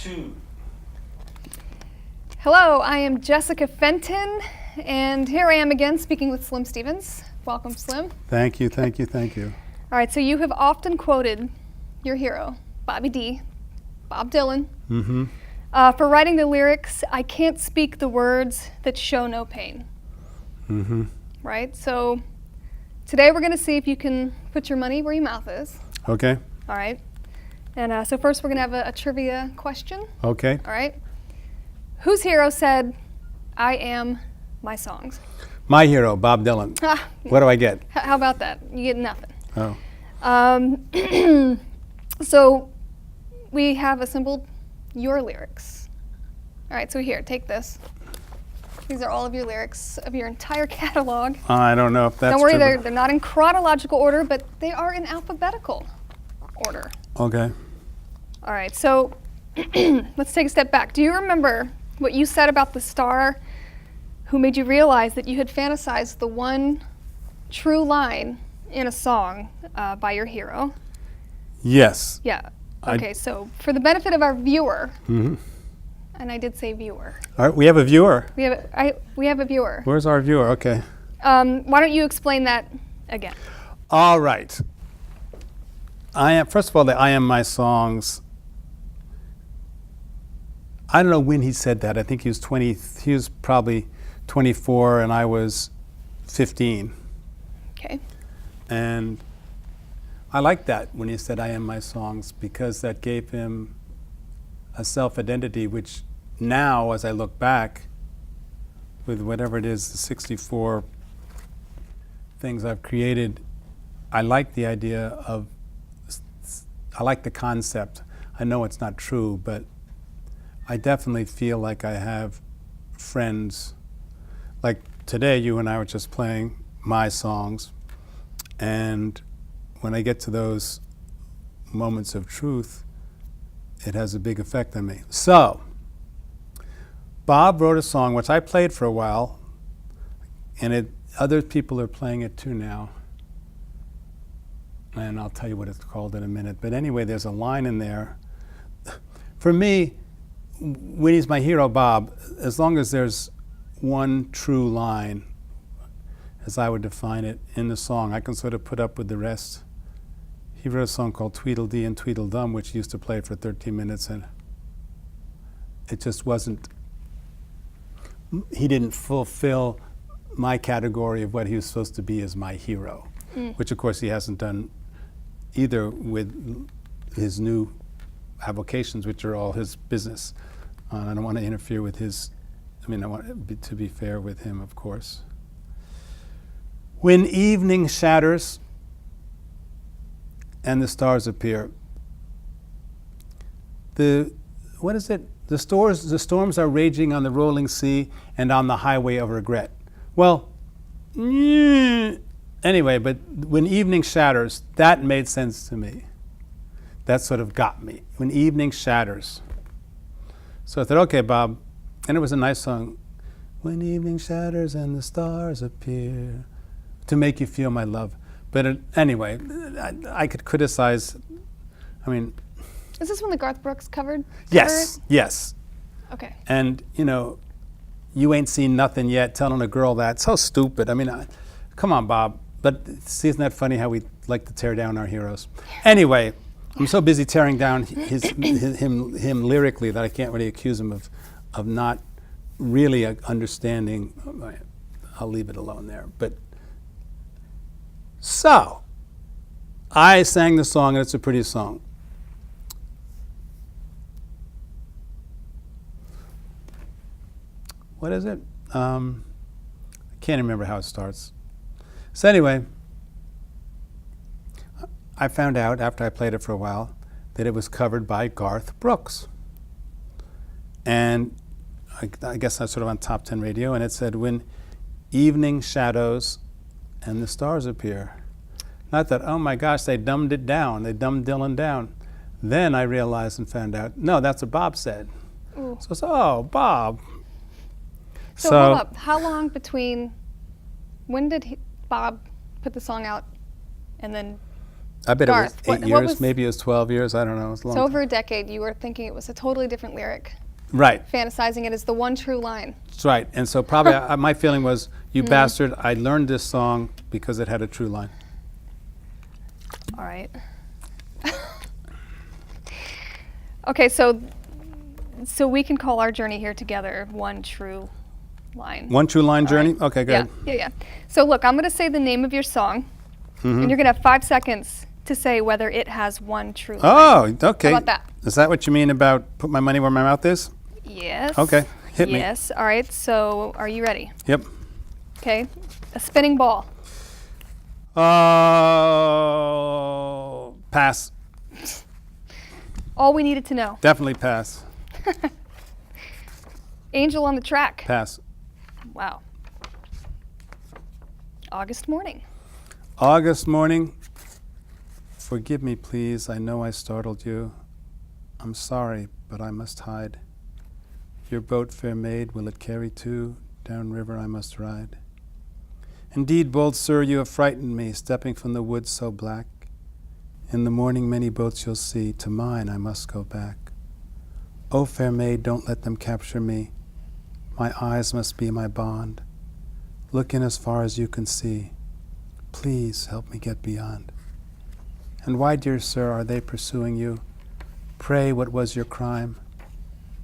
2. Hello, I am Jessica Fenton, and here I am again speaking with Slim Stevens. Welcome, Slim. Thank you, thank you, thank you. All right, so you have often quoted your hero, Bobby D, Bob Dylan, for writing the lyrics, "I can't speak the words that show no pain." Right, so today we're going to see if you can put your money where your mouth is. Okay. All right, and so first we're going to have a trivia question. Okay. All right. Whose hero said, "I am my songs"? My hero, Bob Dylan. Ah, What do I get? how about that? You get nothing. Oh. So we have assembled your lyrics. All right, so here, take this. These are all of your lyrics of your entire catalog. I don't know if that's Don't worry, true. they're not in chronological order, but they are in alphabetical order. Okay. All right, so let's take a step back. Do you remember what you said about the star who made you realize that you had fantasized the one true line in a song by your hero? Yes. Yeah. Okay, so for the benefit of our viewer, and I did say viewer. All right, we have a viewer. We have a viewer. Where's our viewer? Okay. Why don't you explain that again? All right. First of all, the I Am My Songs. I don't know when he said that. I think he was probably 24 and I was 15. Okay. And I liked that when he said I Am My Songs, because that gave him a self-identity, which now, as I look back, with whatever it is, the 64 things I've created, I like the idea of, I like the concept. I know it's not true, but I definitely feel like I have friends. Like today, you and I were just playing my songs, and when I get to those moments of truth, it has a big effect on me. So, Bob wrote a song which I played for a while, and other people are playing it too now. And I'll tell you what it's called in a minute. But anyway, there's a line in there. For me, when he's my hero, Bob, as long as there's one true line, as I would define it, in the song, I can sort of put up with the rest. He wrote a song called Tweedledee and Tweedledum, which he used to play for 13 minutes, and it just wasn't, he didn't fulfill my category of what he was supposed to be as my hero, which of course he hasn't done either with his new avocations, which are all his business. I don't want to interfere with his, I want to be fair with him, of course. When evening shatters and the stars appear, what is it? The storms are raging on the rolling sea and on the highway of regret. Well, anyway, but when evening shatters, that made sense to me. That sort of got me. When evening shatters. So I thought, okay, Bob, and it was a nice song. When evening shatters and the stars appear, to make you feel my love. But anyway, I could criticize, Is this one that Garth Brooks covered? Yes, yes. Okay. And, you ain't seen nothing yet, telling a girl that. So stupid. Come on, Bob. But see, isn't that funny how we like to tear down our heroes? Anyway, I'm so busy tearing down him lyrically that I can't really accuse him of not really understanding. I'll leave it alone there. But so, I sang the song, and it's a pretty song. What is it? I can't remember how it starts. So anyway, I found out after I played it for a while that it was covered by Garth Brooks. And I guess that's sort of on Top 10 radio, and it said, when evening shadows and the stars appear. Not that, oh my gosh, they dumbed it down. They dumbed Dylan down. Then I realized and found out, no, that's what Bob said. Ooh. So I said, oh, Bob. So hold up. How long between, when did Bob put the song out and then I bet Garth, it was 8 years, maybe it was 12 years, I don't know. It was a long So time. over a decade, you were thinking it was a totally different lyric, Right, fantasizing it as the one true line. that's right. And so probably my feeling was, you bastard, I learned this song because it had a true line. All right. Okay, so we can call our journey here together one true line. One true line All journey? right. Okay, good. Yeah. So look, I'm going to say the name of your song, and you're going to have 5 seconds to say whether it has one true line. Oh, okay. How about that? Is that what you mean about put my money where my mouth is? Yes. Okay, hit me. Yes. All right. So are you ready? Yep. Okay. A spinning ball. Oh, pass. All we needed to know. Definitely pass. Angel on the track. Pass. Wow. August morning. August morning. Forgive me, please. I know I startled you. I'm sorry, but I must hide. Your boat, fair maid, will it carry to? Downriver I must ride. Indeed, bold sir, you have frightened me, stepping from the woods so black. In the morning many boats you'll see, to mine I must go back. Oh, fair maid, don't let them capture me. My eyes must be my bond. Look in as far as you can see. Please help me get beyond. And why, dear sir, are they pursuing you? Pray, what was your crime?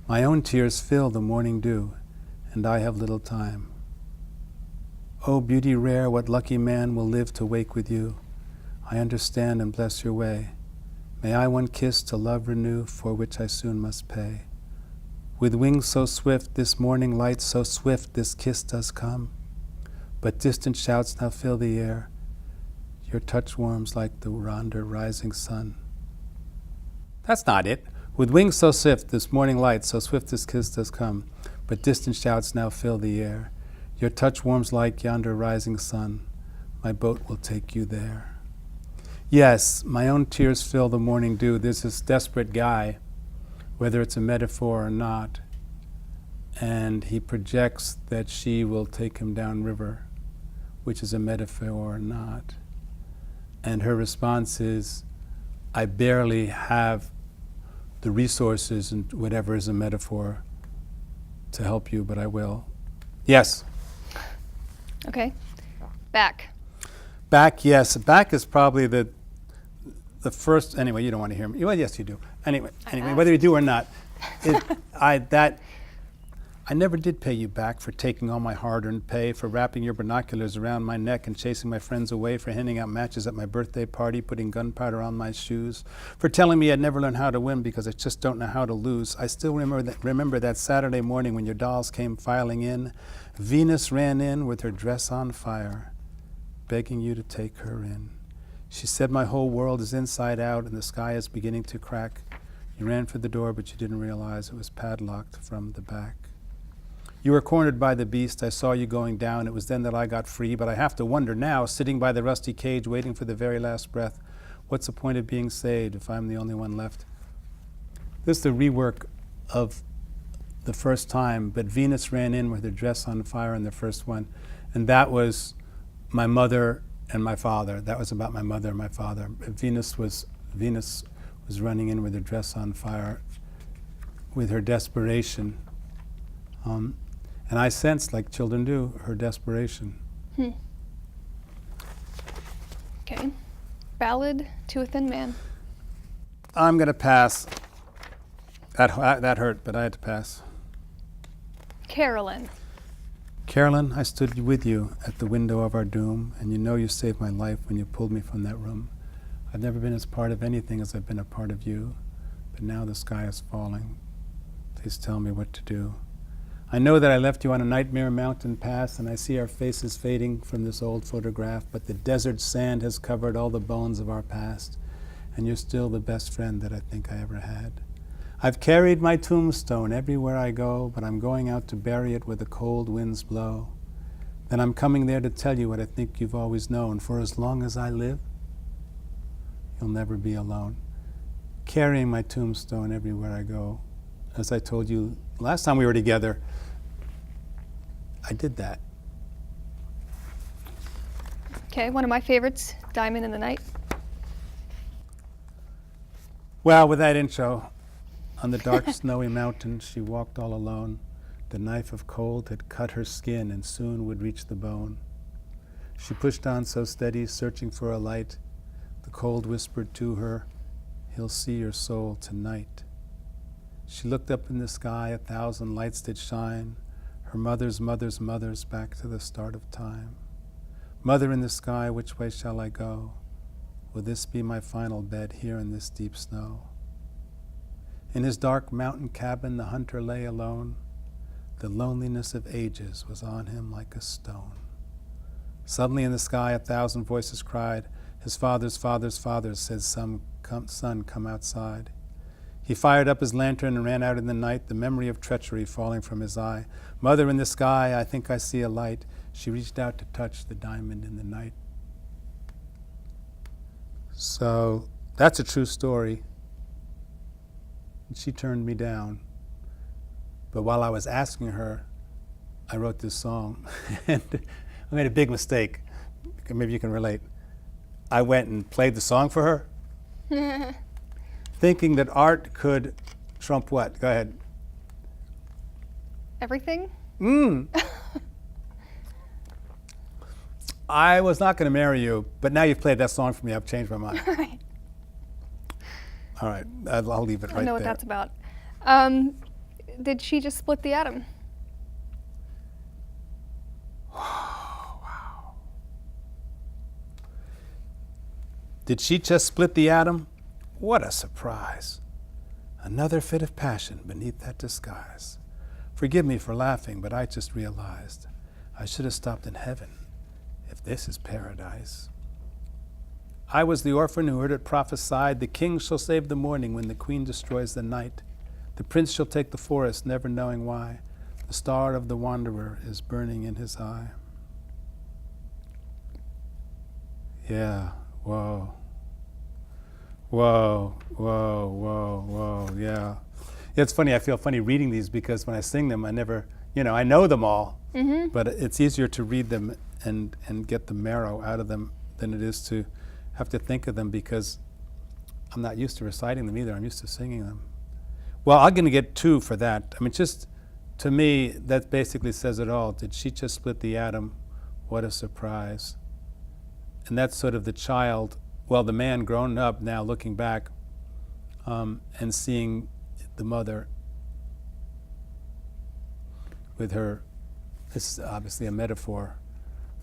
My own tears fill the morning dew, and I have little time. O beauty rare, what lucky man will live to wake with you? I understand and bless your way. May I one kiss to love renew, for which I soon must pay. With wings so swift, this morning light so swift, this kiss does come. But distant shouts now fill the air. Your touch warms like the yonder rising sun. That's not it. With wings so swift, this morning light, so swift this kiss does come. But distant shouts now fill the air. Your touch warms like yonder rising sun. My boat will take you there. Yes, my own tears fill the morning dew. There's this desperate guy, whether it's a metaphor or not, and he projects that she will take him downriver, which is a metaphor or not. And her response is, I barely have the resources and whatever is a metaphor to help you, but I will. Yes. Okay. Back. Back, yes. Back is probably the first. Anyway, you don't want to hear me. Well, yes, you do. Anyway, whether you do or not, I never did pay you back for taking all my hard-earned pay, for wrapping your binoculars around my neck and chasing my friends away, for handing out matches at my birthday party, putting gunpowder on my shoes, for telling me I'd never learn how to win because I just don't know how to lose. I still remember that Saturday morning when your dolls came filing in. Venus ran in with her dress on fire, begging you to take her in. She said my whole world is inside out and the sky is beginning to crack. You ran for the door, but you didn't realize it was padlocked from the back. You were cornered by the beast. I saw you going down. It was then that I got free, but I have to wonder now, sitting by the rusty cage, waiting for the very last breath, what's the point of being saved if I'm the only one left? This is the rework of the first time, but Venus ran in with her dress on fire in the first one, and that was my mother and my father. That was about my mother and my father. Venus was running in with her dress on fire, with her desperation. And I sensed, like children do, her desperation. Okay. Ballad to a Thin Man. I'm going to pass. That hurt, but I had to pass. Carolyn. Carolyn, I stood with you at the window of our doom, and you know you saved my life when you pulled me from that room. I've never been as part of anything as I've been a part of you, but now the sky is falling. Please tell me what to do. I know that I left you on a nightmare mountain pass, and I see our faces fading from this old photograph, but the desert sand has covered all the bones of our past, and you're still the best friend that I think I ever had. I've carried my tombstone everywhere I go, but I'm going out to bury it where the cold winds blow. Then I'm coming there to tell you what I think you've always known. For as long as I live, you'll never be alone. Carrying my tombstone everywhere I go. As I told you last time we were together, I did that. Okay, one of my favorites, Diamond in the Night. Well, with that intro, on the dark snowy mountain she walked all alone. The knife of cold had cut her skin and soon would reach the bone. She pushed on so steady, searching for a light. The cold whispered to her, "He'll see your soul tonight." She looked up in the sky, 1,000 lights did shine. Her mother's mother's mother's back to the start of time. Mother in the sky, which way shall I go? Will this be my final bed here in this deep snow? In his dark mountain cabin the hunter lay alone. The loneliness of ages was on him like a stone. Suddenly in the sky 1,000 voices cried, "His father's father's father says, son, come outside." He fired up his lantern and ran out in the night, the memory of treachery falling from his eye. Mother in the sky, I think I see a light. She reached out to touch the diamond in the night. So that's a true story. And she turned me down. But while I was asking her, I wrote this song. And I made a big mistake. Maybe you can relate. I went and played the song for her, thinking that art could trump what? Go ahead. Everything? I was not going to marry you, but now you've played that song for me. I've changed my mind. Right. All right, I'll leave it right there. I know what that's about. Did she just split the atom? Wow. Did she just split the atom? What a surprise. Another fit of passion beneath that disguise. Forgive me for laughing, but I just realized I should have stopped in heaven if this is paradise. I was the orphan who heard it prophesied, the king shall save the morning when the queen destroys the night. The prince shall take the forest, never knowing why. The star of the wanderer is burning in his eye. Yeah, whoa. Whoa, whoa, whoa, whoa, yeah. It's funny, I feel funny reading these because when I sing them, I never, I know them all, but it's easier to read them and get the marrow out of them than it is to have to think of them because I'm not used to reciting them either. I'm used to singing them. Well, I'm going to get 2 for that. I mean, just to me, that basically says it all. Did she just split the atom? What a surprise. And that's sort of the child, well, the man grown up now looking back and seeing the mother with her, this is obviously a metaphor,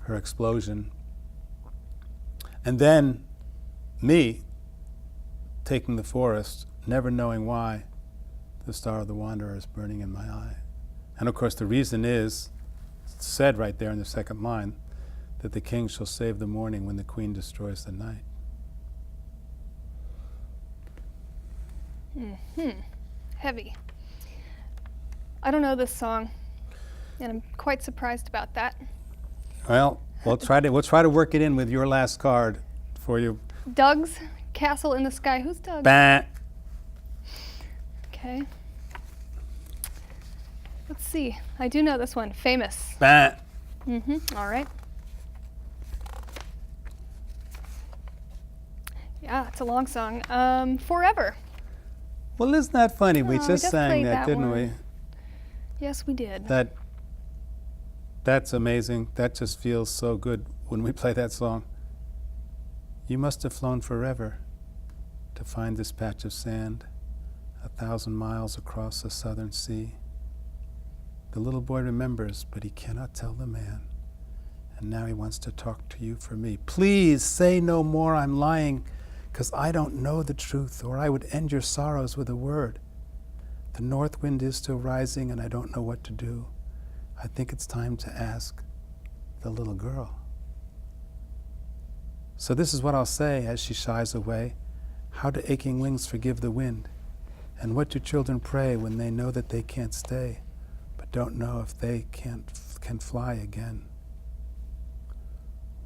her explosion. And then me taking the forest, never knowing why the star of the wanderer is burning in my eye. And of course the reason is, it's said right there in the second line, that the king shall save the morning when the queen destroys the night. Heavy. I don't know this song, and I'm quite surprised about that. Well, we'll try to work it in with your last card for you. Doug's Castle in the Sky. Who's Doug? Bah. Okay. Let's see. I do know this one. Famous. Bah. All right. Yeah, it's a long song. Forever. Well, isn't that funny? We Oh, just sang played that, didn't one. we? Yes, we did. That's amazing. That just feels so good when we play that song. You must have flown forever to find this patch of sand, 1,000 miles across the southern sea. The little boy remembers, but he cannot tell the man. And now he wants to talk to you for me. Please say no more, I'm lying, 'cause I don't know the truth, or I would end your sorrows with a word. The north wind is still rising, and I don't know what to do. I think it's time to ask the little girl. So this is what I'll say as she shies away. How do aching wings forgive the wind? And what do children pray when they know that they can't stay, but don't know if they can fly again?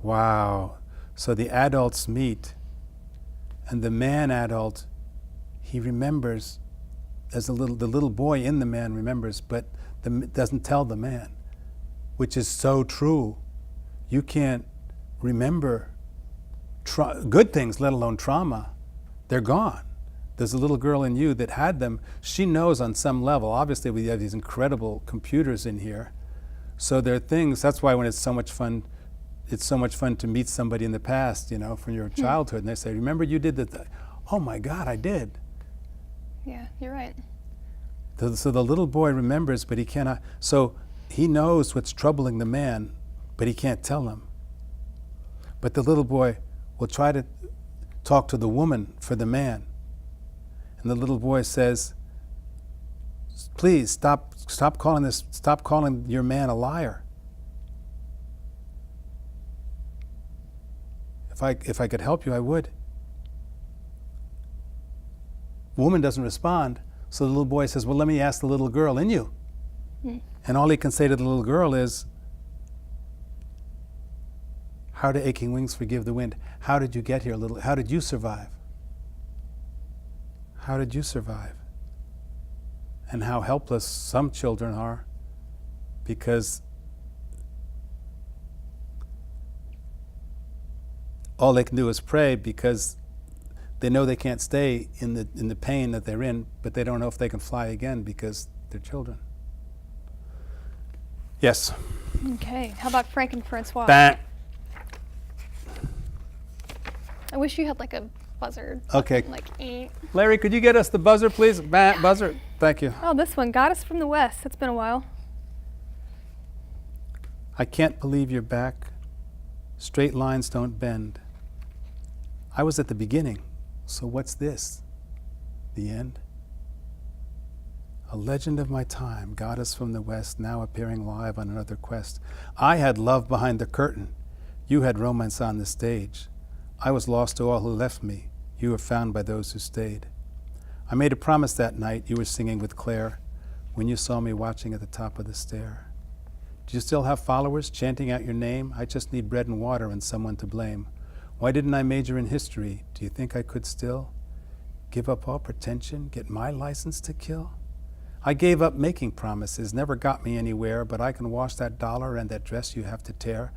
Wow. So the adults meet, and the man adult, he remembers, the little boy in the man remembers, but doesn't tell the man, which is so true. You can't remember good things, let alone trauma. They're gone. There's a little girl in you that had them. She knows on some level. Obviously, we have these incredible computers in here. So there are things, that's why when it's so much fun to meet somebody in the past, from your childhood, and they say, remember you did that? Oh my God, I did. Yeah, you're right. So the little boy remembers, but he cannot. So he knows what's troubling the man, but he can't tell him. But the little boy will try to talk to the woman for the man. And the little boy says, please stop calling your man a liar. If I could help you, I would. Woman doesn't respond, so the little boy says, well, let me ask the little girl in you. And all he can say to the little girl is, how do aching wings forgive the wind? How did you get here, how did you survive? How did you survive? And how helpless some children are, because all they can do is pray, because they know they can't stay in the pain that they're in, but they don't know if they can fly again because they're children. Yes. Okay. How about Frank and Francois? Bah. I wish you had like a buzzer. Okay. Like, eh. Larry, could you get us the buzzer, please? Bah, buzzer. Thank you. Oh, this one, Goddess from the West. It's been a while. I can't believe you're back. Straight lines don't bend. I was at the beginning, so what's this? The end? A legend of my time, goddess from the West, now appearing live on another quest. I had love behind the curtain. You had romance on the stage. I was lost to all who left me. You were found by those who stayed. I made a promise that night you were singing with Claire when you saw me watching at the top of the stair. Do you still have followers chanting out your name? I just need bread and water and someone to blame. Why didn't I major in history? Do you think I could still give up all pretension, get my license to kill? I gave up making promises, never got me anywhere, but I can wash that dollar and that dress you have to tear.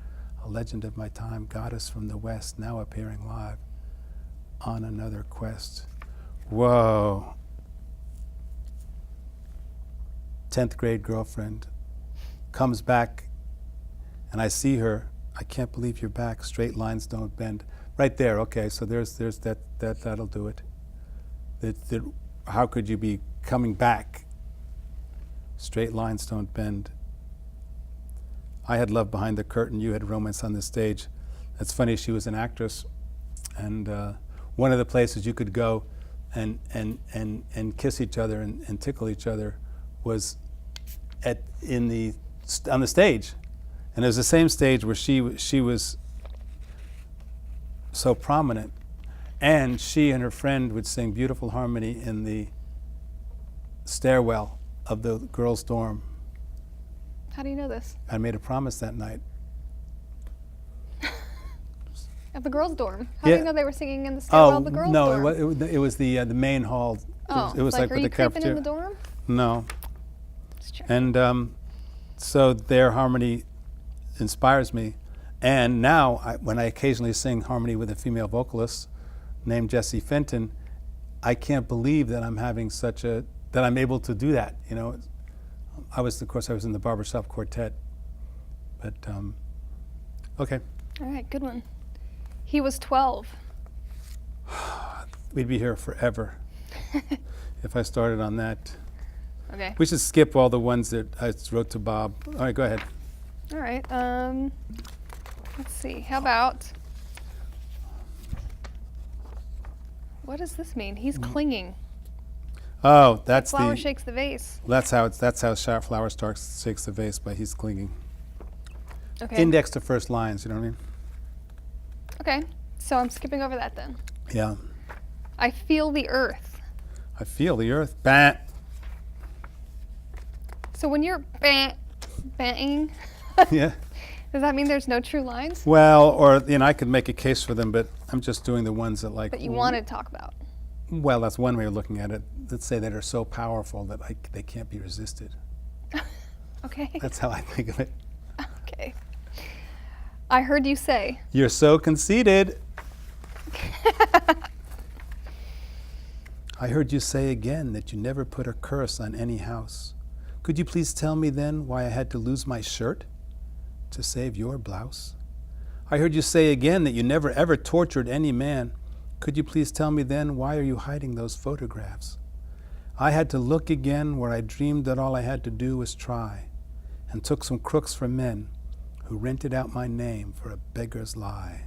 A legend of my time, goddess from the West, now appearing live on another quest. Whoa. 10th grade girlfriend comes back, and I see her. I can't believe you're back. Straight lines don't bend. Right there. Okay, so there's that'll do it. How could you be coming back? Straight lines don't bend. I had love behind the curtain. You had romance on the stage. That's funny. She was an actress, and one of the places you could go and kiss each other and tickle each other was on the stage. And it was the same stage where she was so prominent, and she and her friend would sing beautiful harmony in the stairwell of the girls' dorm. How do you know this? I made a promise that night. At the girls' dorm? How do you know they were singing in the stairwell of the girls' no, dorm? it was the main hall. Oh, it was like are with you the creeping cafeteria. in the dorm? No. Just checking. And so their harmony inspires me. And now, when I occasionally sing harmony with a female vocalist named Jessie Fenton, I can't believe that I'm having that I'm able to do that. I was in the barbershop quartet. But, okay. All right, good one. He was 12. We'd be here forever if I started on that. Okay. We should skip all the ones that I wrote to Bob. All right, go ahead. All right. Let's see. How about, what does this mean? He's clinging. Oh, that's Flower shakes the vase. That's how flower shakes the vase, by he's clinging. Okay. Index to first lines, you know what I mean? Okay. So I'm skipping over that then. Yeah. I feel the earth. I feel the earth. Bah. So when you're banging, Yeah. does that mean there's no true lines? Well, or I could make a case for them, but I'm just doing the ones that That you want to talk about. Well, that's one way of looking at it. Let's say that are so powerful that they can't be resisted. Okay. That's how I think of it. Okay. I heard you say. You're so conceited. I heard you say again that you never put a curse on any house. Could you please tell me then why I had to lose my shirt to save your blouse? I heard you say again that you never ever tortured any man. Could you please tell me then why are you hiding those photographs? I had to look again where I dreamed that all I had to do was try, and took some crooks for men who rented out my name for a beggar's lie.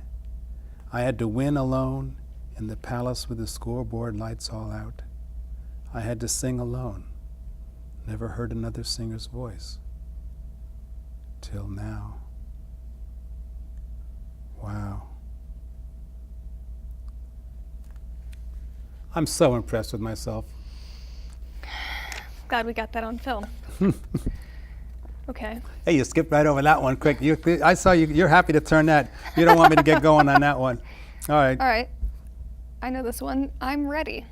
I had to win alone in the palace with the scoreboard lights all out. I had to sing alone, never heard another singer's voice. Till now. Wow. I'm so impressed with myself. Glad we got that on film. Okay. Hey, you skipped right over that one quick. I saw you. You're happy to turn that. You don't want me to get going on that one. All right. All right. I know this one. I'm ready.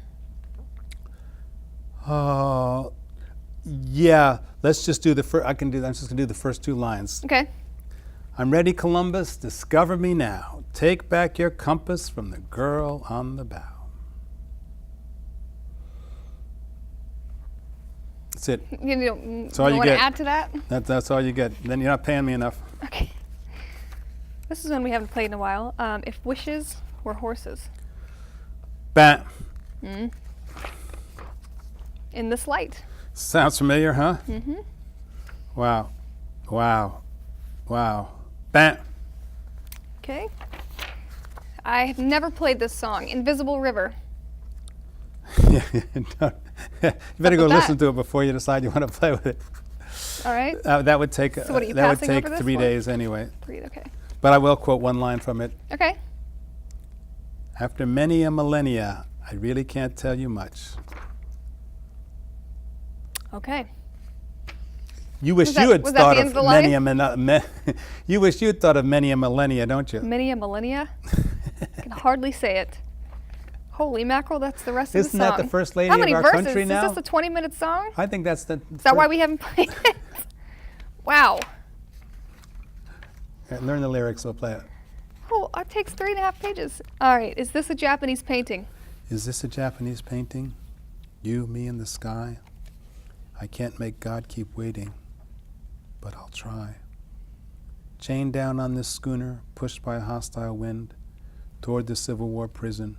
Yeah. Let's just do the first. I'm just gonna do the first two lines. Okay. I'm ready, Columbus. Discover me now. Take back your compass from the girl on the bow. That's it. You don't That's all you want to get. add to that? That's all you get. Then you're not paying me enough. Okay. This is one we haven't played in a while. If wishes were horses. Bam. In this light. Sounds familiar, huh? Mm-hmm. Wow. Wow. Wow. Bam. Okay. I have never played this song. Invisible River. You better go with that? listen to it before you decide you want to play with it. All right. That would take So what are you that would passing take over this 3 one? days anyway. Okay. But I will quote one line from it. Okay. After many a millennia, I really can't tell you much. Okay. You wish Was that- you had was that thought the end of of the line? many a you wish you had thought of many a millennia, don't you? Many a millennia? I can hardly say it. Holy mackerel, that's the rest of Isn't the song. that the first lady How many of our verses? country now? Is this a 20-minute song? I think that's the. Is that why we haven't played it? Wow. Learn the lyrics. We'll play it. Oh, it takes 3.5 pages. All right. Is this a Japanese painting? Is this a Japanese painting? You, me, and the sky? I can't make God keep waiting, but I'll try. Chained down on this schooner, pushed by a hostile wind, toward the Civil War prison,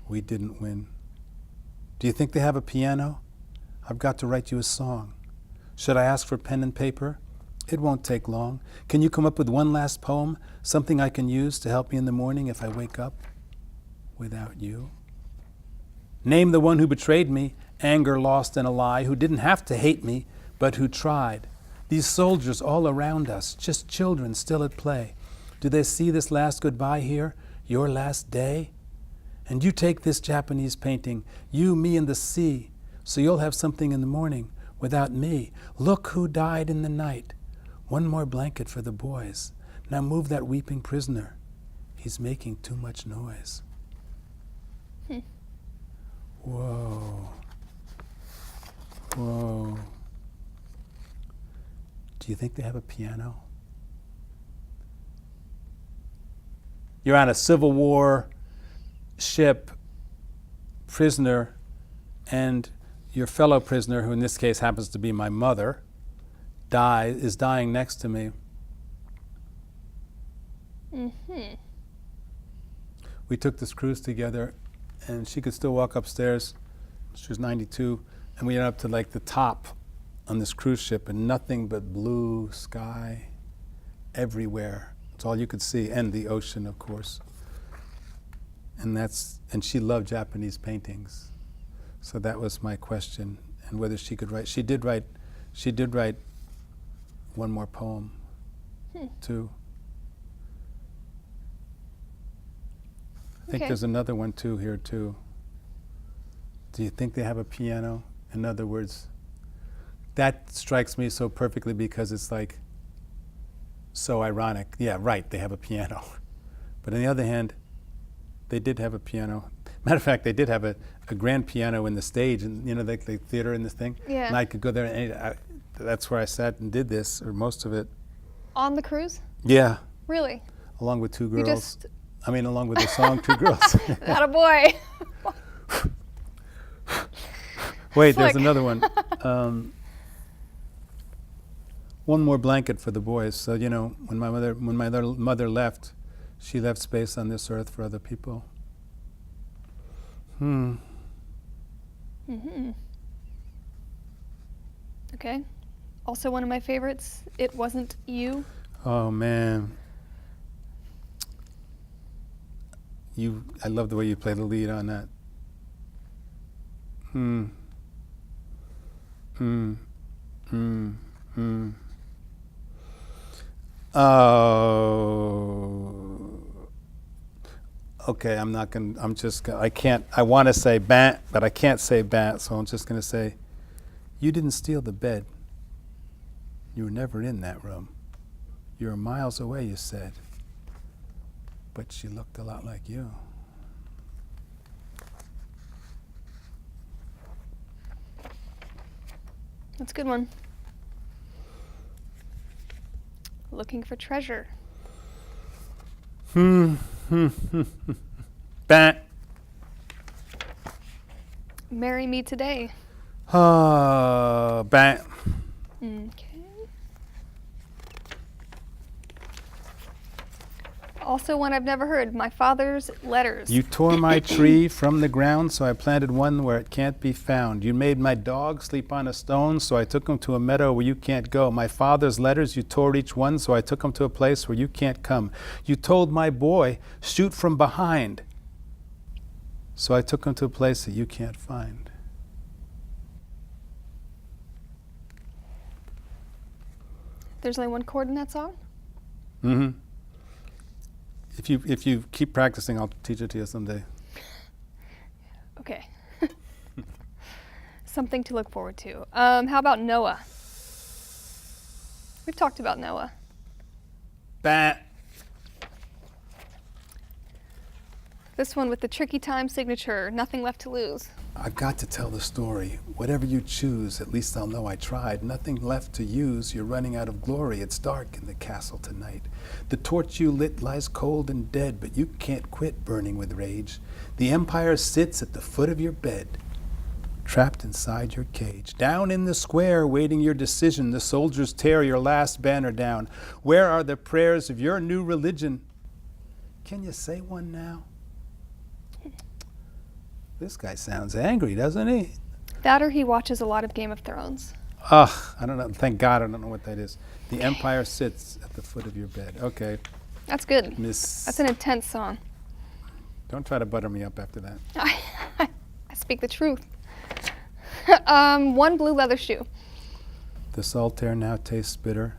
we didn't win. Do you think they have a piano? I've got to write you a song. Should I ask for pen and paper? It won't take long. Can you come up with one last poem, something I can use to help me in the morning if I wake up without you? Name the one who betrayed me, anger lost in a lie, who didn't have to hate me, but who tried. These soldiers all around us, just children still at play. Do they see this last goodbye here, your last day? And you take this Japanese painting, you, me, and the sea, so you'll have something in the morning without me. Look who died in the night. One more blanket for the boys. Now move that weeping prisoner. He's making too much noise. Whoa. Whoa. Do you think they have a piano? You're on a Civil War ship, prisoner, and your fellow prisoner, who in this case happens to be my mother, is dying next to me. We took this cruise together, and she could still walk upstairs. She was 92, and we went up to like the top on this cruise ship, and nothing but blue sky everywhere. It's all you could see, and the ocean, of course. And she loved Japanese paintings, so that was my question, and whether she could write. She did write one more poem, too. I think there's another one too here too. Do you think they have a piano? In other words, that strikes me so perfectly because it's like so ironic. Yeah, right, they have a piano. But on the other hand, they did have a piano. Matter of fact, they did have a grand piano in the stage, and the theater in this thing. Yeah. And I could go there, and that's where I sat and did this, or most of it. On the cruise? Yeah. Really? Along with two You girls. Along with the song Two Girls. Attaboy. Wait, there's Flick. another one. One more blanket for the boys. So, you know, when my mother left, she left space on this earth for other people. Okay. Also one of my favorites, It Wasn't You. Oh, man. I love the way you play the lead on that. Oh. Okay, I want to say bat, but I can't say bat, so I'm just going to say, you didn't steal the bed. You were never in that room. You were miles away, you said. But she looked a lot like you. That's a good one. Looking for treasure. Bat. Marry Me Today. Bat. Okay. Also one I've never heard, My Father's Letters. You tore my tree from the ground, so I planted one where it can't be found. You made my dog sleep on a stone, so I took him to a meadow where you can't go. My father's letters, you tore each one, so I took him to a place where you can't come. You told my boy, shoot from behind, so I took him to a place that you can't find. There's only one chord in that song? Mm-hmm. If you keep practicing, I'll teach it to you someday. Okay. Something to look forward to. How about Noah? We've talked about Noah. Bat. This one with the tricky time signature, Nothing Left to Lose. I've got to tell the story. Whatever you choose, at least I'll know I tried. Nothing left to use, you're running out of glory. It's dark in the castle tonight. The torch you lit lies cold and dead, but you can't quit burning with rage. The empire sits at the foot of your bed, trapped inside your cage. Down in the square, waiting your decision, the soldiers tear your last banner down. Where are the prayers of your new religion? Can you say one now? This guy sounds angry, doesn't he? That or he watches a lot of Game of Thrones. Ugh, I don't know. Thank God I don't know what that is. The empire sits at the foot of your bed. Okay. That's good. Miss. That's an intense song. Don't try to butter me up after that. I speak the truth. One blue leather shoe. The salt air now tastes bitter,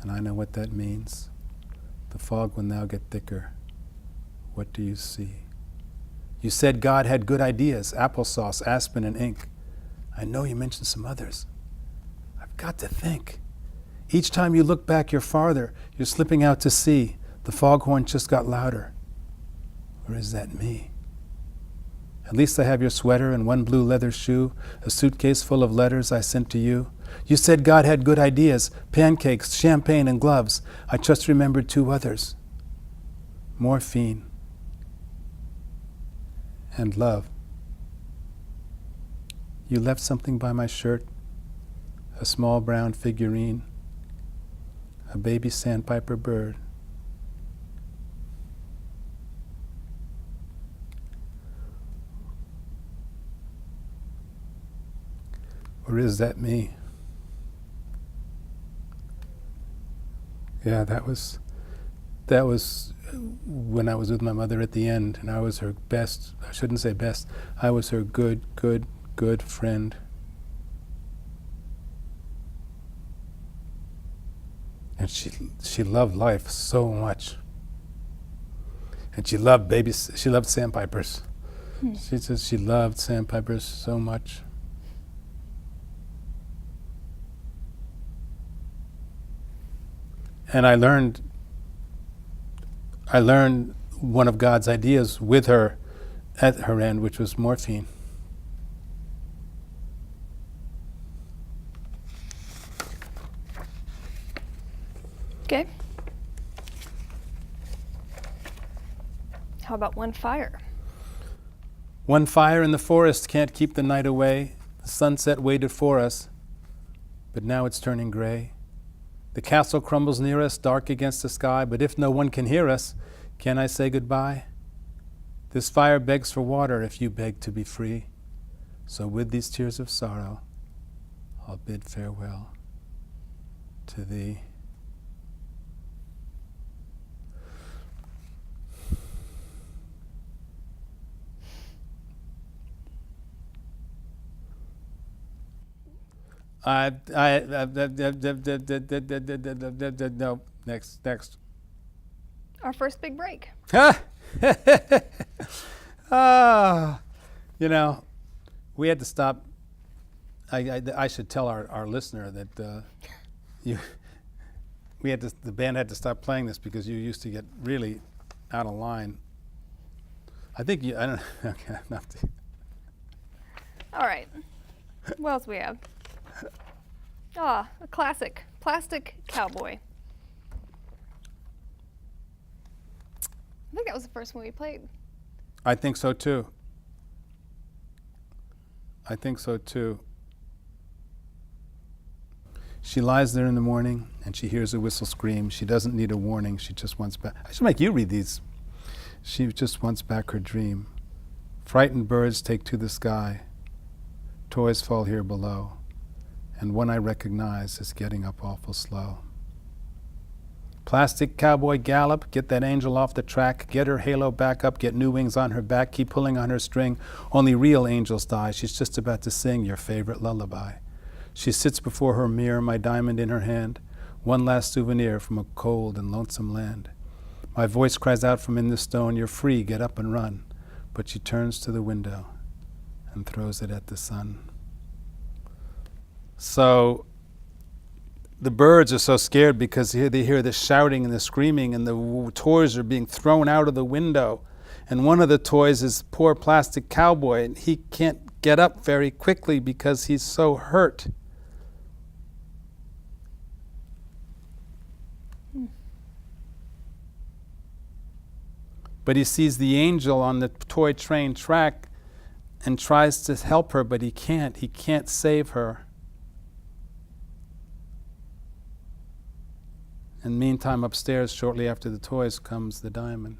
and I know what that means. The fog will now get thicker. What do you see? You said God had good ideas, applesauce, aspen, and ink. I know you mentioned some others. I've got to think. Each time you look back, you're farther. You're slipping out to sea. The foghorn just got louder. Or is that me? At least I have your sweater and one blue leather shoe, a suitcase full of letters I sent to you. You said God had good ideas, pancakes, champagne, and gloves. I just remembered two others. Morphine and love. You left something by my shirt, a small brown figurine, a baby sandpiper bird. Or is that me? Yeah, that was when I was with my mother at the end, and I was her best, I shouldn't say best, I was her good friend. And she loved life so much. And she loved sandpipers. She says she loved sandpipers so much. And I learned one of God's ideas with her at her end, which was morphine. Okay. How about one fire? One fire in the forest can't keep the night away. The sunset waited for us, but now it's turning gray. The castle crumbles near us, dark against the sky, but if no one can hear us, can I say goodbye? This fire begs for water if you beg to be free. So with these tears of sorrow, I'll bid farewell to thee. No, next. Our first big break. You know, we had to stop. I should tell our listener that the band had to stop playing this because you used to get really out of line. I don't know. Okay, enough to. All right. What else we have? A classic. Plastic Cowboy. I think that was the first one we played. I think so too. She lies there in the morning and she hears a whistle scream. She doesn't need a warning. She just wants back. I should make you read these. She just wants back her dream. Frightened birds take to the sky. Toys fall here below. And one I recognize is getting up awful slow. Plastic Cowboy gallop, get that angel off the track, get her halo back up, get new wings on her back, keep pulling on her string. Only real angels die. She's just about to sing your favorite lullaby. She sits before her mirror, my diamond in her hand, one last souvenir from a cold and lonesome land. My voice cries out from in the stone, you're free, get up and run. But she turns to the window and throws it at the sun. So the birds are so scared because they hear the shouting and the screaming and the toys are being thrown out of the window. And one of the toys is poor Plastic Cowboy, and he can't get up very quickly because he's so hurt. But he sees the angel on the toy train track and tries to help her, but he can't. He can't save her. And meantime, upstairs, shortly after the toys, comes the diamond.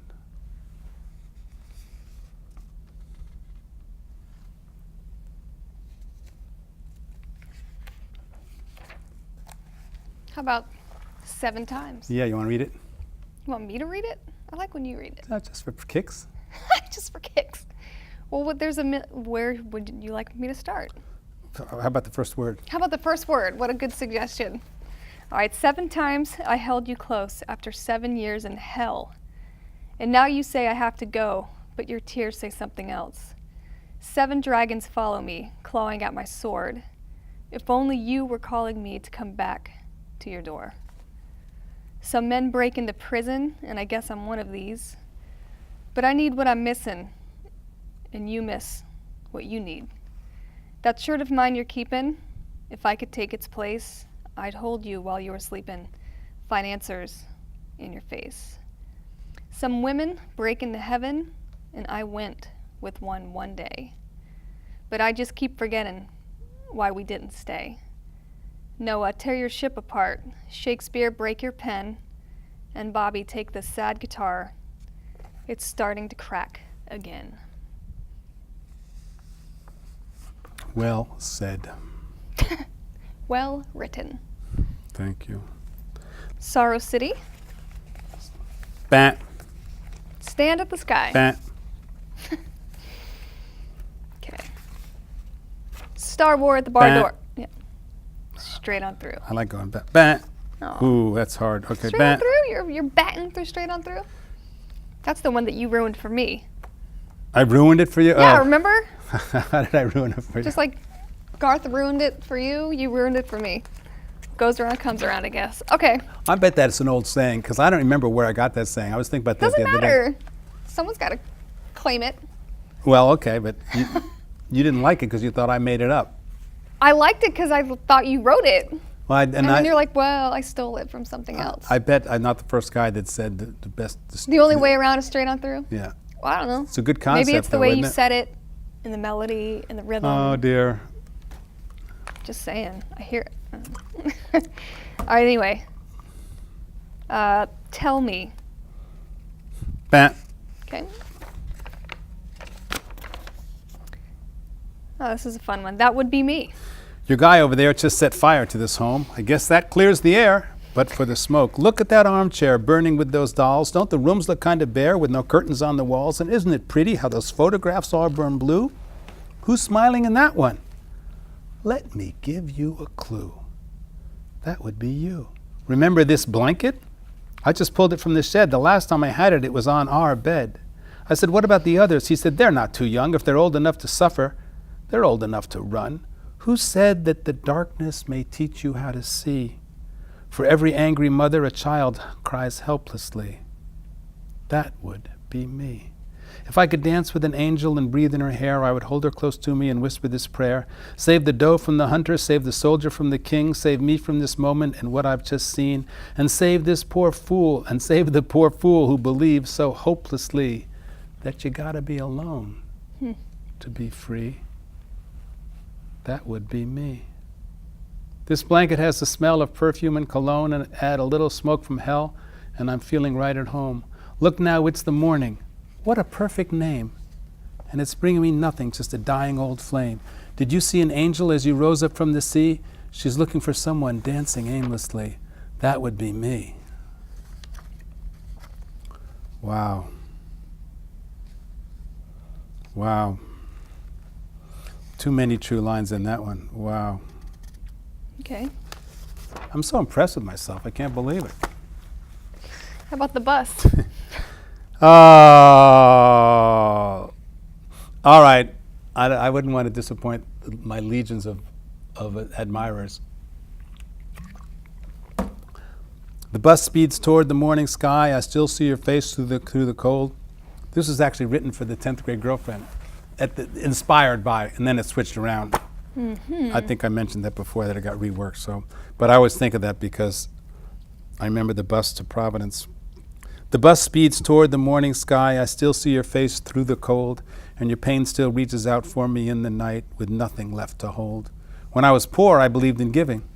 How about 7 times? Yeah, you want to read it? You want me to read it? I like when you read it. Not just for kicks. Just for kicks. Well, where would you like me to start? How about the first word? How about the first word? What a good suggestion. All right, 7 times I held you close after 7 years in hell. And now you say I have to go, but your tears say something else. 7 dragons follow me, clawing at my sword. If only you were calling me to come back to your door. Some men break into prison, and I guess I'm one of these. But I need what I'm missing, and you miss what you need. That shirt of mine you're keeping, if I could take its place, I'd hold you while you were sleeping, find answers in your face. Some women break into heaven, and I went with one day. But I just keep forgetting why we didn't stay. Noah, tear your ship apart. Shakespeare, break your pen. And Bobby, take this sad guitar. It's starting to crack again. Well said. Well written. Thank you. Sorrow City. Bat. Stand at the sky. Bat. Okay. Star War at the bar Bat. door. Yeah. Straight on through. I like going bat. Bat. Aw. Ooh, that's hard. Okay, Straight bat. on through? You're batting through straight on through? That's the one that you ruined for me. I ruined it for you? Yeah, Oh. remember? How did I ruin it for you? Just like Garth ruined it for you, you ruined it for me. Goes around, comes around, I guess. Okay. I bet that's an old saying because I don't remember where I got that saying. I was thinking about that Doesn't the other day. matter. Someone's got to claim it. Well, okay, but you didn't like it because you thought I made it up. I liked it because I thought you wrote it. Well, And then you're like, well, I stole it from something else. I bet I'm not the first guy that said the best. The only way around is straight on through? Yeah. Well, I don't know. It's a good concept. Maybe it's the though, way isn't you it? said it, in the melody, in the rhythm. Oh dear. Just saying. I hear it. All right, anyway. Tell me. Bam. Okay. Oh, this is a fun one. That would be me. Your guy over there just set fire to this home. I guess that clears the air. But for the smoke, look at that armchair burning with those dolls. Don't the rooms look kind of bare with no curtains on the walls? And isn't it pretty how those photographs all burn blue? Who's smiling in that one? Let me give you a clue. That would be you. Remember this blanket? I just pulled it from the shed. The last time I had it, it was on our bed. I said, what about the others? He said, they're not too young. If they're old enough to suffer, they're old enough to run. Who said that the darkness may teach you how to see? For every angry mother, a child cries helplessly. That would be me. If I could dance with an angel and breathe in her hair, I would hold her close to me and whisper this prayer. Save the doe from the hunter, save the soldier from the king, save me from this moment and what I've just seen, and save this poor fool, and save the poor fool who believes so hopelessly that you gotta be alone to be free. That would be me. This blanket has the smell of perfume and cologne and add a little smoke from hell, and I'm feeling right at home. Look now, it's the morning. What a perfect name. And it's bringing me nothing, just a dying old flame. Did you see an angel as you rose up from the sea? She's looking for someone dancing aimlessly. That would be me. Wow. Wow. Too many true lines in that one. Wow. Okay. I'm so impressed with myself. I can't believe it. How about the bus? Oh. All right. I wouldn't want to disappoint my legions of admirers. The bus speeds toward the morning sky. I still see your face through the cold. This was actually written for the 10th grade girlfriend, inspired by, and then it switched around. Mm-hmm. I think I mentioned that before, that it got reworked. So, but I always think of that because I remember the bus to Providence. The bus speeds toward the morning sky. I still see your face through the cold, and your pain still reaches out for me in the night with nothing left to hold. When I was poor, I believed in giving.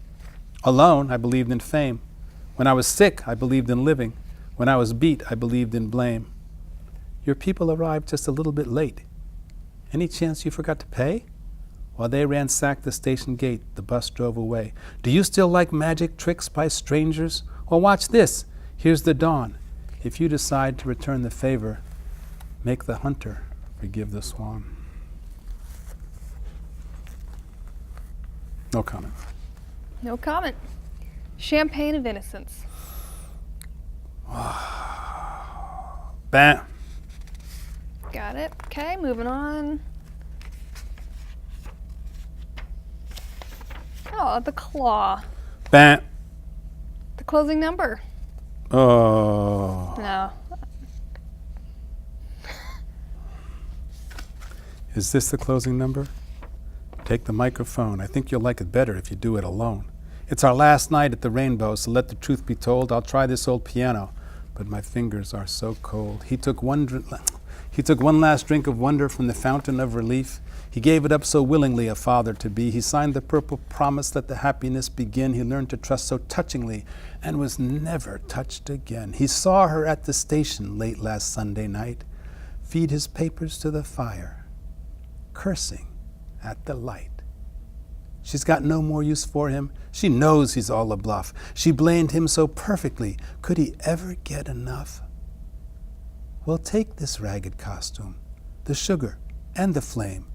Alone, I believed in fame. When I was sick, I believed in living. When I was beat, I believed in blame. Your people arrived just a little bit late. Any chance you forgot to pay? While they ransacked the station gate, the bus drove away. Do you still like magic tricks by strangers? Well, watch this. Here's the dawn. If you decide to return the favor, make the hunter forgive the swan. No comment. No comment. Champagne of Innocence. Bam. Got it. Okay, moving on. Oh, the claw. Bam. The closing number. Oh. No. Is this the closing number? Take the microphone. I think you'll like it better if you do it alone. It's our last night at the Rainbow, so let the truth be told. I'll try this old piano, but my fingers are so cold. He took one last drink of wonder from the fountain of relief. He gave it up so willingly, a father to be. He signed the purple promise, let the happiness begin. He learned to trust so touchingly and was never touched again. He saw her at the station late last Sunday night, feed his papers to the fire, cursing at the light. She's got no more use for him. She knows he's all a bluff. She blamed him so perfectly. Could he ever get enough? Well, take this ragged costume, the sugar and the flame,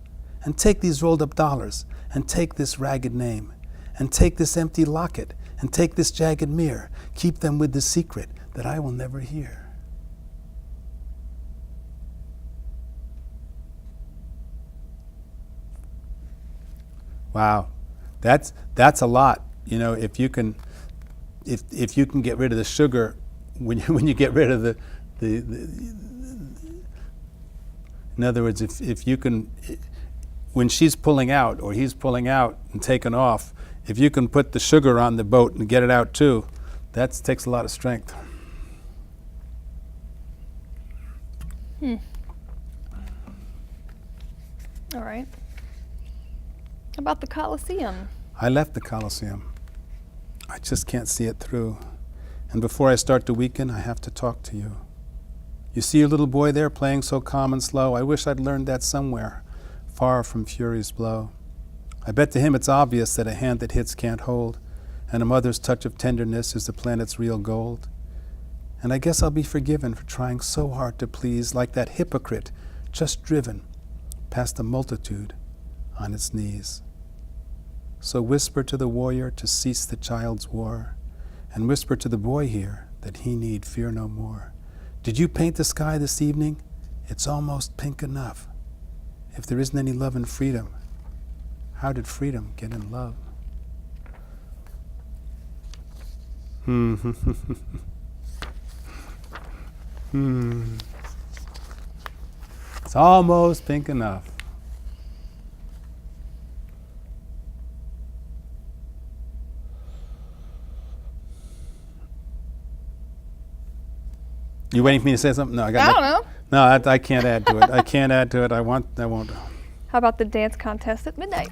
and take these rolled up dollars, and take this ragged name, and take this empty locket, and take this jagged mirror. Keep them with the secret that I will never hear. Wow, that's a lot. You know, if you can get rid of the sugar, when you get rid of the in other words, if you can, when she's pulling out or he's pulling out and taking off, if you can put the sugar on the boat and get it out too, that takes a lot of strength. All right. How about the Colosseum? I left the Colosseum. I just can't see it through. And before I start to weaken, I have to talk to you. You see your little boy there playing so calm and slow? I wish I'd learned that somewhere, far from fury's blow. I bet to him it's obvious that a hand that hits can't hold, and a mother's touch of tenderness is the planet's real gold. And I guess I'll be forgiven for trying so hard to please, like that hypocrite just driven past a multitude on its knees. So whisper to the warrior to cease the child's war, and whisper to the boy here that he need fear no more. Did you paint the sky this evening? It's almost pink enough. If there isn't any love and freedom, how did freedom get in love? It's almost pink enough. You waiting for me to say something? No, I don't know. No, I can't add to it. I can't add to it. I won't. How about the dance contest at midnight?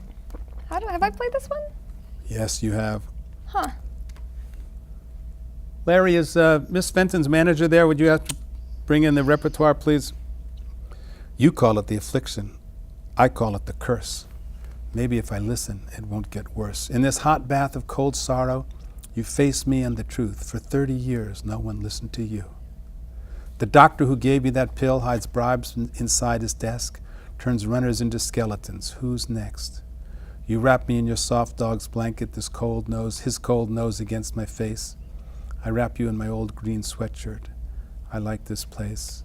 Have I played this one? Yes, you have. Huh. Larry, is Miss Fenton's manager there? Would you have to bring in the repertoire, please? You call it the affliction. I call it the curse. Maybe if I listen, it won't get worse. In this hot bath of cold sorrow, you face me and the truth. For 30 years, no one listened to you. The doctor who gave you that pill hides bribes inside his desk, turns runners into skeletons. Who's next? You wrap me in your soft dog's blanket, his cold nose against my face. I wrap you in my old green sweatshirt. I like this place.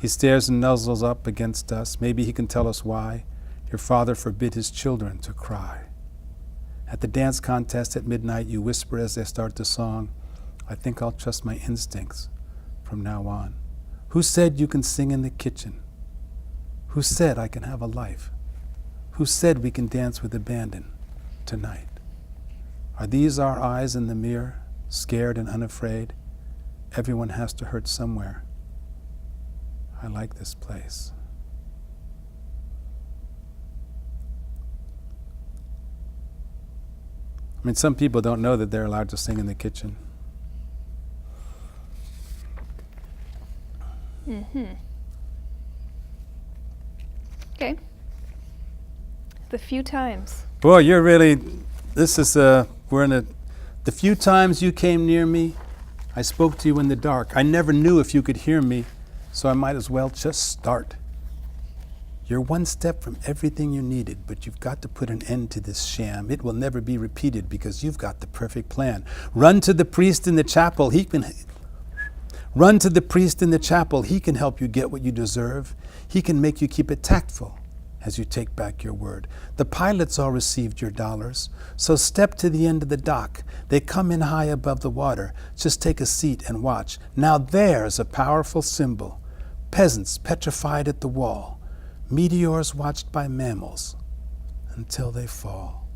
He stares and nuzzles up against us. Maybe he can tell us why your father forbid his children to cry. At the dance contest at midnight, you whisper as they start the song, I think I'll trust my instincts from now on. Who said you can sing in the kitchen? Who said I can have a life? Who said we can dance with abandon tonight? Are these our eyes in the mirror, scared and unafraid? Everyone has to hurt somewhere. I like this place. I mean, some people don't know that they're allowed to sing in the kitchen. Okay. The few times. Boy, you're really, this is, we're in the few times you came near me, I spoke to you in the dark. I never knew if you could hear me, so I might as well just start. You're one step from everything you needed, but you've got to put an end to this sham. It will never be repeated because you've got the perfect plan. Run to the priest in the chapel. He can help you get what you deserve. He can make you keep it tactful as you take back your word. The pilots all received your dollars, so step to the end of the dock. They come in high above the water. Just take a seat and watch. Now there's a powerful symbol. Peasants petrified at the wall. Meteors watched by mammals until they fall.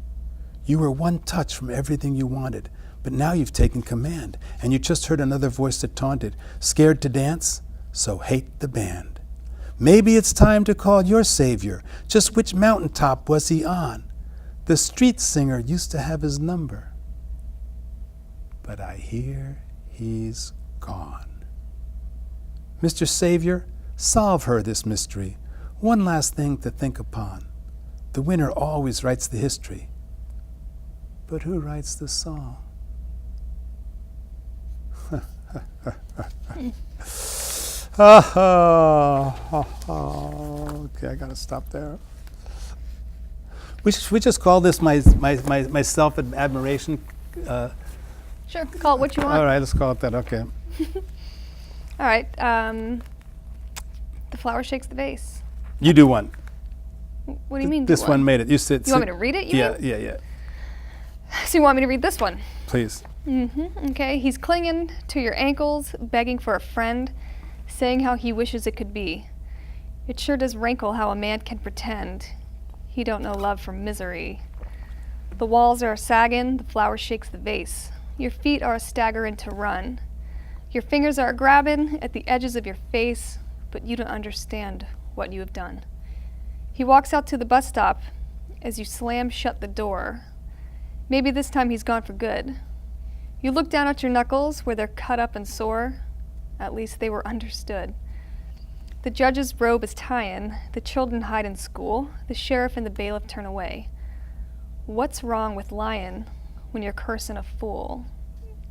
You were one touch from everything you wanted, but now you've taken command, and you just heard another voice that taunted, scared to dance, so hate the band. Maybe it's time to call your savior. Just which mountaintop was he on? The street singer used to have his number, but I hear he's gone. Mr. Savior, solve her this mystery. One last thing to think upon. The winner always writes the history, but who writes the song? Okay, I gotta stop there. We just call this my self-admiration. Sure, call it what you want. All right, let's call it that. Okay. All right. The flower shakes the vase. You do one. What do you mean? This one made it. You want me to read it? Yeah. So you want me to read this one? Please. Okay. He's clinging to your ankles, begging for a friend, saying how he wishes it could be. It sure does rankle how a man can pretend he don't know love from misery. The walls are sagging, the flower shakes the vase. Your feet are staggering to run. Your fingers are grabbing at the edges of your face, but you don't understand what you have done. He walks out to the bus stop as you slam shut the door. Maybe this time he's gone for good. You look down at your knuckles where they're cut up and sore. At least they were understood. The judge's robe is tying, the children hide in school, the sheriff and the bailiff turn away. What's wrong with lying when you're cursing a fool?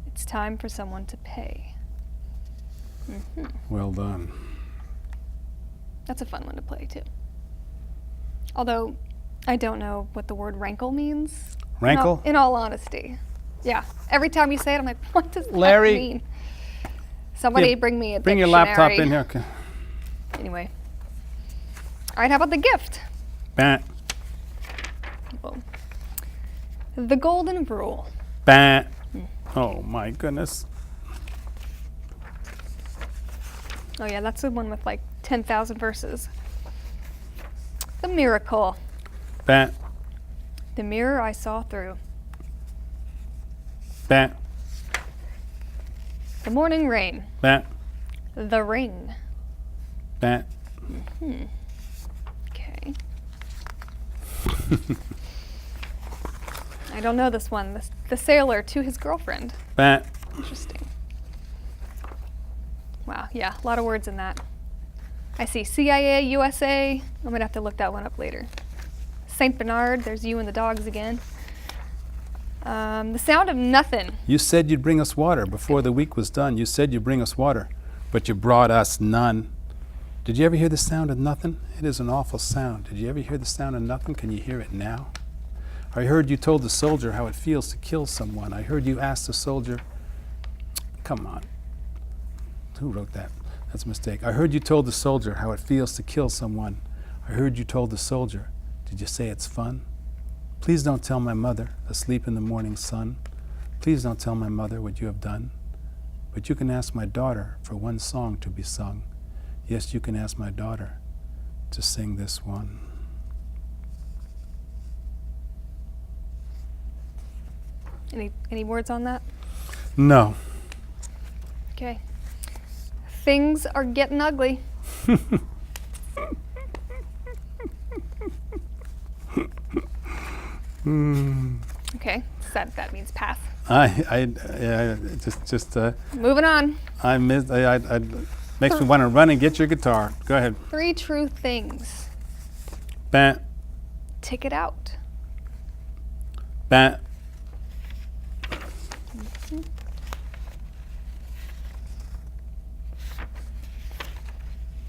It's time for someone to pay. Well done. That's a fun one to play, too. Although, I don't know what the word rankle means. Rankle? In all honesty. Yeah. Every time you say it, I'm like, what does Larry, that mean? Somebody bring me a Bring dictionary. your laptop in here. Okay. Anyway. All right, how about the gift? Bah. Whoa. The golden rule. Bah. Oh, my goodness. Oh, yeah, that's the one with like 10,000 verses. The miracle. Bah. The mirror I saw through. Bah. The morning rain. Bah. The ring. Bah. Okay. I don't know this one. The sailor to his girlfriend. Bah. Interesting. Wow, yeah, a lot of words in that. I see CIA, USA. I'm gonna have to look that one up later. Saint Bernard, there's you and the dogs again. The sound of nothing. You said you'd bring us water before the week was done. You said you'd bring us water, but you brought us none. Did you ever hear the sound of nothing? It is an awful sound. Did you ever hear the sound of nothing? Can you hear it now? I heard you told the soldier how it feels to kill someone. I heard you ask the soldier, come on. Who wrote that? That's a mistake. I heard you told the soldier how it feels to kill someone. I heard you told the soldier. Did you say it's fun? Please don't tell my mother, asleep in the morning sun. Please don't tell my mother what you have done. But you can ask my daughter for one song to be sung. Yes, you can ask my daughter to sing this one. Any words on that? No. Okay. Things are getting ugly. Okay, so that means pass. Moving on. Makes me want to run and get your guitar. Go ahead. 3 true things. Bah. Tick it out. Bah.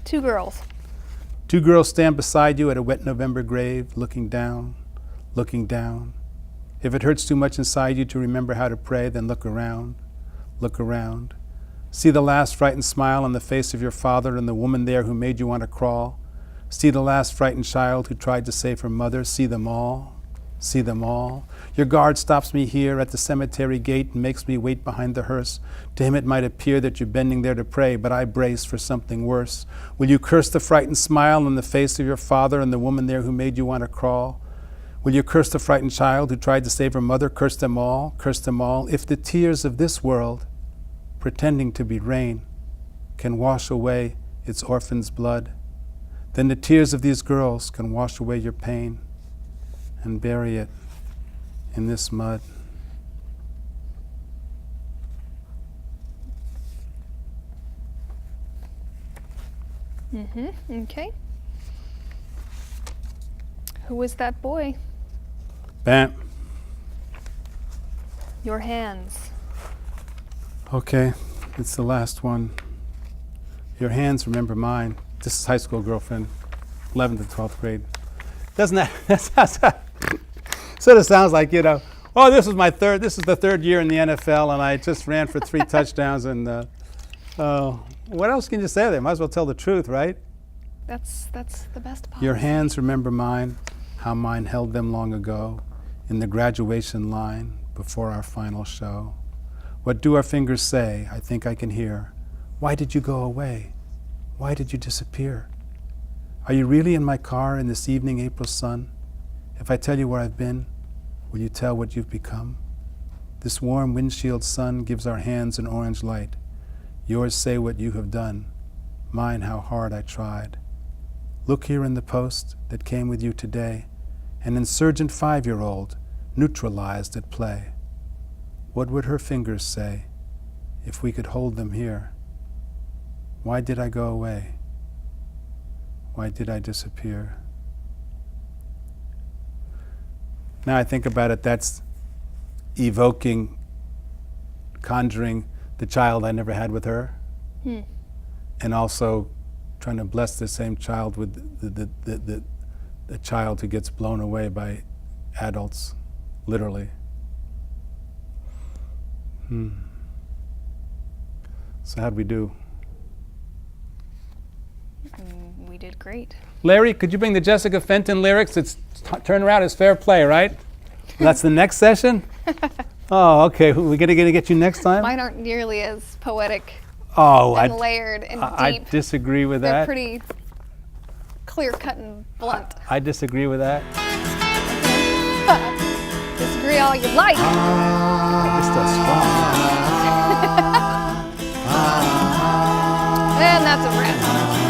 2 girls. 2 girls stand beside you at a wet November grave, looking down, looking down. If it hurts too much inside you to remember how to pray, then look around, look around. See the last frightened smile on the face of your father and the woman there who made you want to crawl. See the last frightened child who tried to save her mother. See them all, see them all. Your guard stops me here at the cemetery gate and makes me wait behind the hearse. To him it might appear that you're bending there to pray, but I brace for something worse. Will you curse the frightened smile on the face of your father and the woman there who made you want to crawl? Will you curse the frightened child who tried to save her mother? Curse them all, curse them all. If the tears of this world, pretending to be rain, can wash away its orphan's blood, then the tears of these girls can wash away your pain and bury it in this mud. Okay. Who was that boy? Bam. Your hands. Okay, it's the last one. Your hands remember mine. This is high school girlfriend, 11th and 12th grade. Doesn't that sort of sounds like, oh, this is the third year in the NFL, and I just ran for 3 touchdowns, and what else can you say there? Might as well tell the truth, right? That's the best part. Your hands remember mine, how mine held them long ago, in the graduation line before our final show. What do our fingers say? I think I can hear. Why did you go away? Why did you disappear? Are you really in my car in this evening April sun? If I tell you where I've been, will you tell what you've become? This warm windshield sun gives our hands an orange light. Yours say what you have done, mine how hard I tried. Look here in the post that came with you today, an insurgent 5-year-old neutralized at play. What would her fingers say if we could hold them here? Why did I go away? Why did I disappear? Now I think about it, that's evoking, conjuring the child I never had with her, and also trying to bless the same child with the child who gets blown away by adults, literally. So how'd we do? We did great. Larry, could you bring the Jessica Fenton lyrics? It's turnaround is fair play, right? That's the next session? Oh, okay. We're going to get you next time? Mine aren't nearly as poetic and layered and deep. I disagree with They're that. pretty clear-cut and blunt. I disagree with that. Disagree all you like. Just a strong. And that's a wrap.